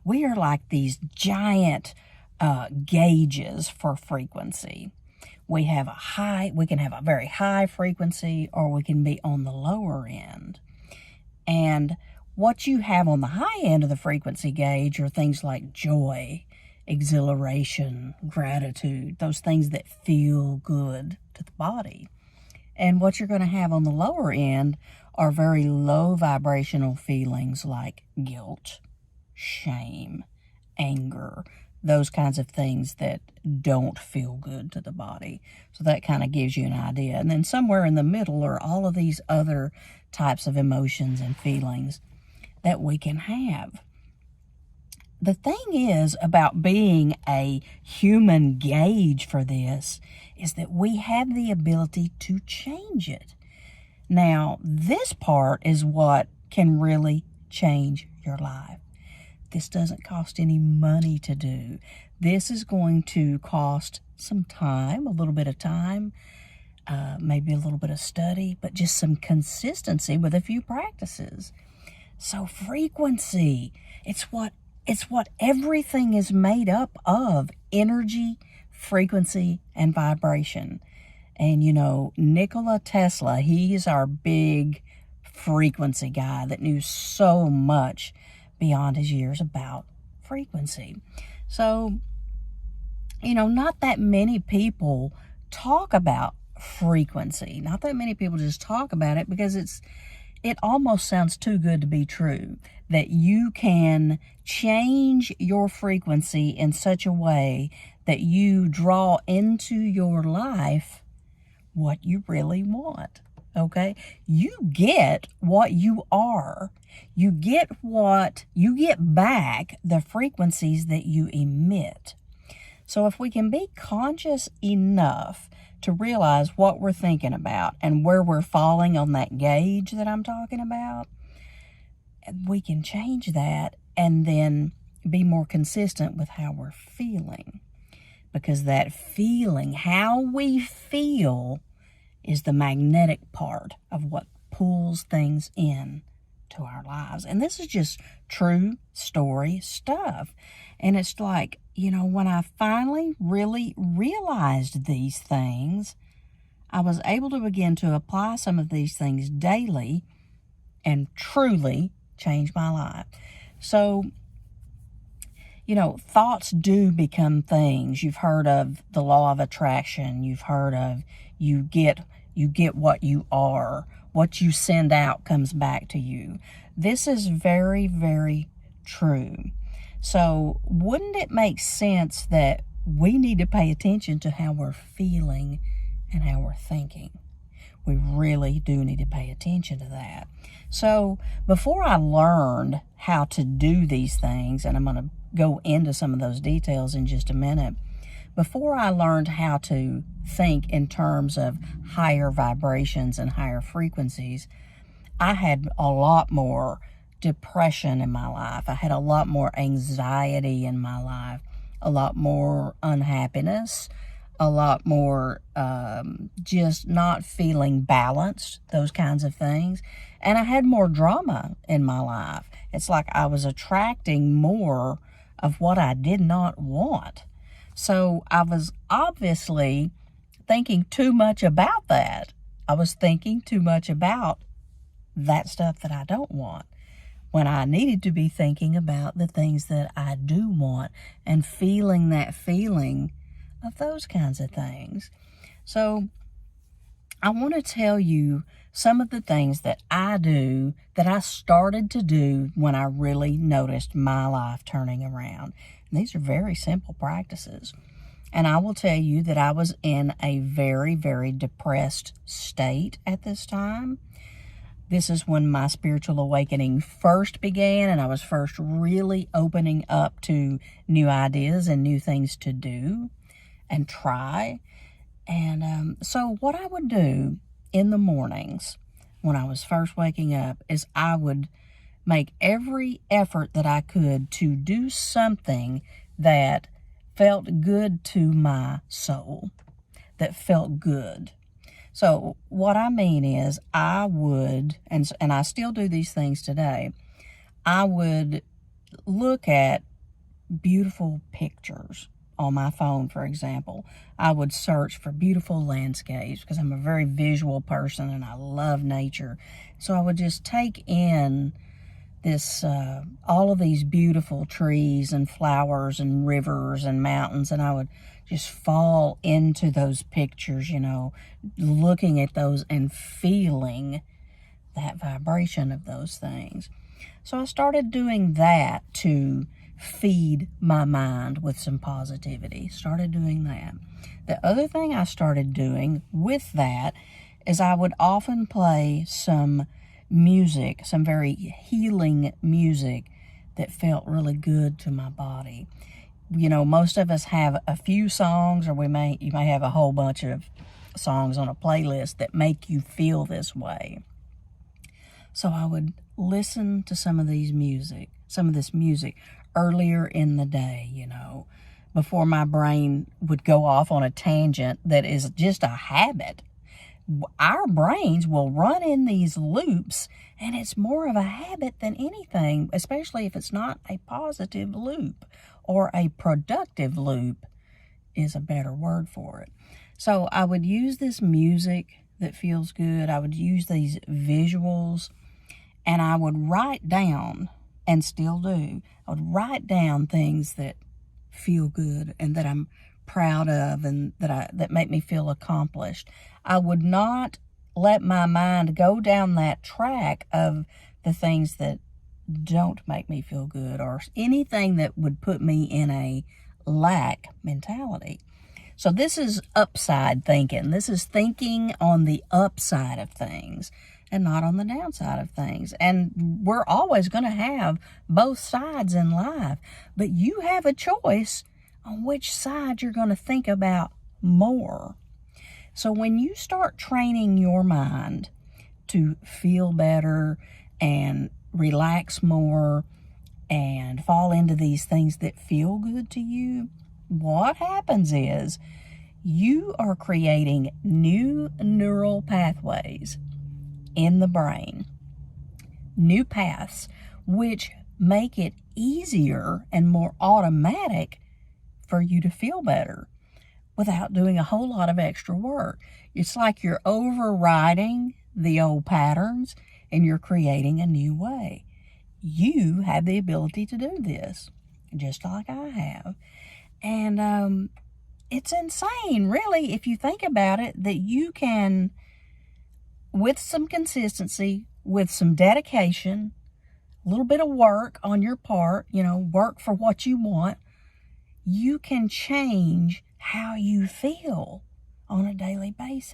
We are like these giant gauges for frequency. We can have a very high frequency, or we can be on the lower end. And what you have on the high end of the frequency gauge are things like joy, exhilaration, gratitude, those things that feel good to the body. And what you're going to have on the lower end are very low vibrational feelings like guilt, shame, anger, those kinds of things that don't feel good to the body. So that kind of gives you an idea. And then somewhere in the middle are all of these other types of emotions and feelings that we can have. The thing is about being a human gauge for this is that we have the ability to change it. Now, this part is what can really change your life. This doesn't cost any money to do. This is going to cost some time, a little bit of time, maybe a little bit of study, but just some consistency with a few practices. So frequency, it's what everything is made up of: energy, frequency, and vibration. And Nikola Tesla, he's our big frequency guy that knew so much beyond his years about frequency. So, not that many people talk about frequency. Not that many people just talk about it because it almost sounds too good to be true, that you can change your frequency in such a way that you draw into your life what you really want. Okay? You get what you are. You get back the frequencies that you emit. So if we can be conscious enough to realize what we're thinking about and where we're falling on that gauge that I'm talking about, we can change that and then be more consistent with how we're feeling. Because that feeling, how we feel, is the magnetic part of what pulls things in to our lives. And this is just true story stuff. And it's like, when I finally really realized these things, I was able to begin to apply some of these things daily and truly change my life. So, thoughts do become things. You've heard of the law of attraction. You've heard of you get what you are. What you send out comes back to you. This is very, very true. So wouldn't it make sense that we need to pay attention to how we're feeling and how we're thinking? We really do need to pay attention to that. So before I learned how to do these things, and I'm going to go into some of those details in just a minute, before I learned how to think in terms of higher vibrations and higher frequencies, I had a lot more depression in my life. I had a lot more anxiety in my life, a lot more unhappiness, a lot more just not feeling balanced, those kinds of things. And I had more drama in my life. It's like I was attracting more of what I did not want. So I was obviously thinking too much about that. I was thinking too much about that stuff that I don't want, when I needed to be thinking about the things that I do want and feeling that feeling of those kinds of things. So I want to tell you some of the things that I do, that I started to do when I really noticed my life turning around. And these are very simple practices. And I will tell you that I was in a very, very depressed state at this time. This is when my spiritual awakening first began, and I was first really opening up to new ideas and new things to do and try. And so what I would do in the mornings when I was first waking up is I would make every effort that I could to do something that felt good to my soul, that felt good. So what I mean is I would, and I still do these things today, I would look at beautiful pictures on my phone, for example. I would search for beautiful landscapes because I'm a very visual person and I love nature. So I would just take in this all of these beautiful trees and flowers and rivers and mountains, and I would just fall into those pictures, you know, looking at those and feeling that vibration of those things. So I started doing that to feed my mind with some positivity. Started doing that. The other thing I started doing with that is I would often play some music, some very healing music that felt really good to my body. You know, most of us have a few songs, or you may have a whole bunch of songs on a playlist that make you feel this way. So I would listen to some of this music earlier in the day, you know, before my brain would go off on a tangent that is just a habit. Our brains will run in these loops, and it's more of a habit than anything, especially if it's not a positive loop, or a productive loop is a better word for it. So I would use this music that feels good. I would use these visuals, and I would write down, and still do, I would write down things that feel good and that I'm proud of, and that make me feel accomplished. I would not let my mind go down that track of the things that don't make me feel good, or anything that would put me in a lack mentality. So this is upside thinking. This is thinking on the upside of things and not on the downside of things. And we're always going to have both sides in life, but you have a choice on which side you're going to think about more. So when you start training your mind to feel better and relax more and fall into these things that feel good to you, what happens is you are creating new neural pathways in the brain, new paths, which make it easier and more automatic for you to feel better without doing a whole lot of extra work. It's like you're overriding the old patterns and you're creating a new way. You have the ability to do this, just like I have. And it's insane, really, if you think about it, that you can, with some consistency, with some dedication, a little bit of work on your part, you know, work for what you want, you can change how you feel on a daily basis.